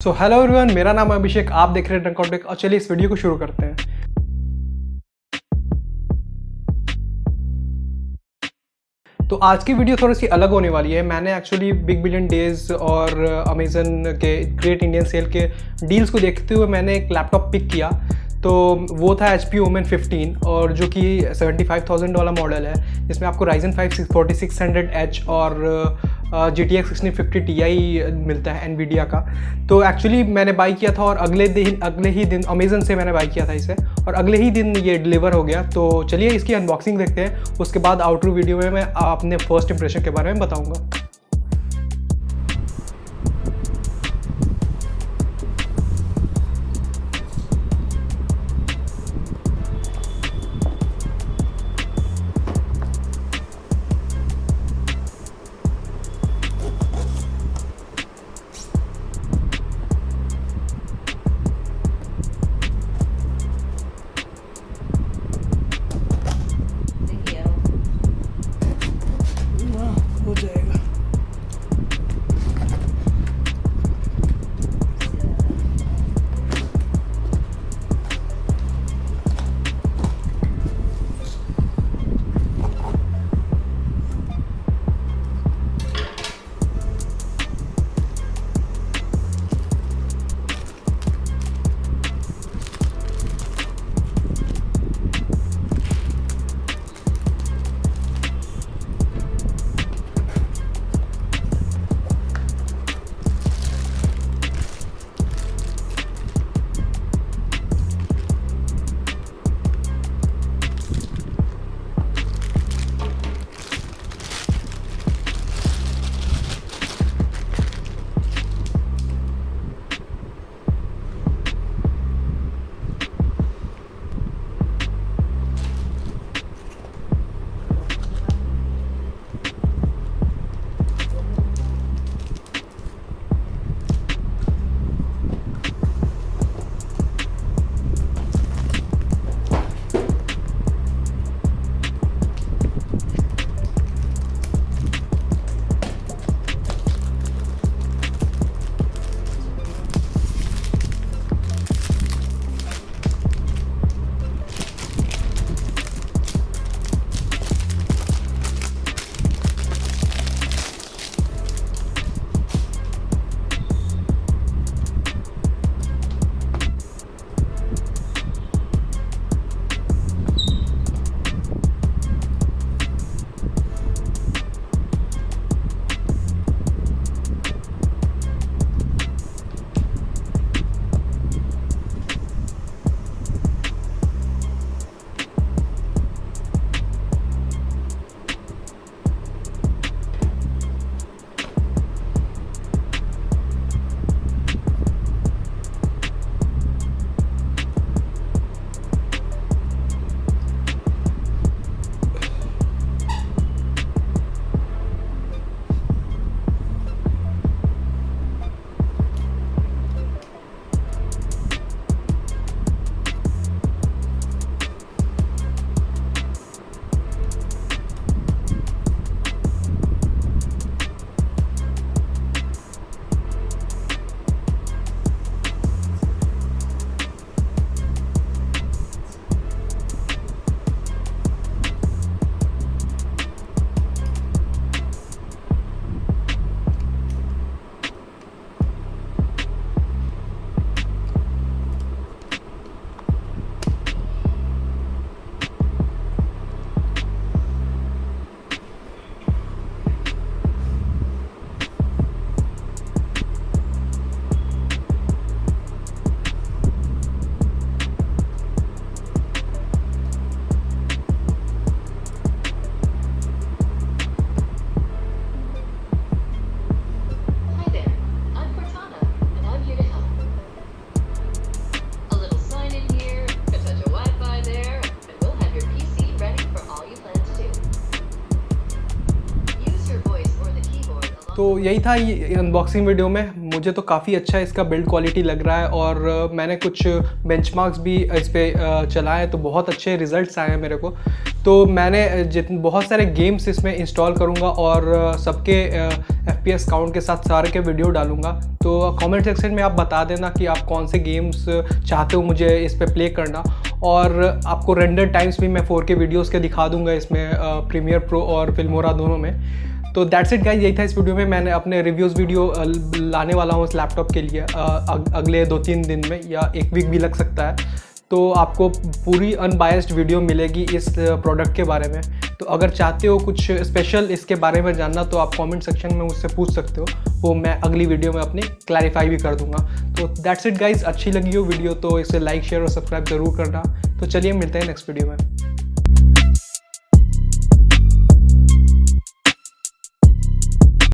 So hello everyone, मेरा नाम है अभिषेक। आप देख रहे हैं टेक। और चलिए इस वीडियो को शुरू करते हैं। तो आज की वीडियो थोड़ी सी अलग होने वाली है। मैंने एक्चुअली बिग बिलियन डेज और अमेजन के ग्रेट इंडियन सेल के डील्स को देखते हुए मैंने एक लैपटॉप पिक किया। तो वो था HP Omen 15 और जो कि $75,000 वाला मॉडल है, जिसमें आपको Ryzen 5 4600H और GTX 1650Ti मिलता है NVIDIA का। तो एक्चुअली मैंने बाई किया था और अगले ही दिन अमेजन से मैंने बाई किया था इसे, और अगले ही दिन ये डिलीवर हो गया। तो चलिए इसकी अनबॉक्सिंग देखते हैं, उसके बाद आउटरो वीडियो में मैं अपने फर्स्ट इंप्रेशन के बारे में बताऊँगा। हो जाएगा। तो यही था ये अनबॉक्सिंग वीडियो में। मुझे तो काफ़ी अच्छा इसका बिल्ड क्वालिटी लग रहा है और मैंने कुछ बेंचमार्क्स भी इस पर चलाए तो बहुत अच्छे रिजल्ट्स आए हैं मेरे को। तो मैंने बहुत सारे गेम्स इसमें इंस्टॉल करूँगा और सबके FPS काउंट के साथ सारे के वीडियो डालूँगा। तो कमेंट सेक्शन में आप बता देना कि आप कौन से गेम्स चाहते हो मुझे इस पर प्ले करना, और आपको रेंडर टाइम्स भी मैं 4K वीडियोस के दिखा दूंगा इसमें प्रीमियर प्रो और फिल्मोरा दोनों में। तो दैट्स इट गाइस, यही था इस वीडियो में। मैंने अपने रिव्यूज़ वीडियो लाने वाला हूँ इस लैपटॉप के लिए अगले 2-3 दिन में, या 1 वीक भी लग सकता है। तो आपको पूरी अनबायस्ड वीडियो मिलेगी इस प्रोडक्ट के बारे में। तो अगर चाहते हो कुछ स्पेशल इसके बारे में जानना तो आप कमेंट सेक्शन में मुझसे पूछ सकते हो, वो मैं अगली वीडियो में अपनी क्लैरिफाई भी कर दूंगा। तो दैट्स इट गाइज, अच्छी लगी हो वीडियो तो इसे लाइक शेयर और सब्सक्राइब जरूर करना। तो चलिए मिलते हैं नेक्स्ट वीडियो में।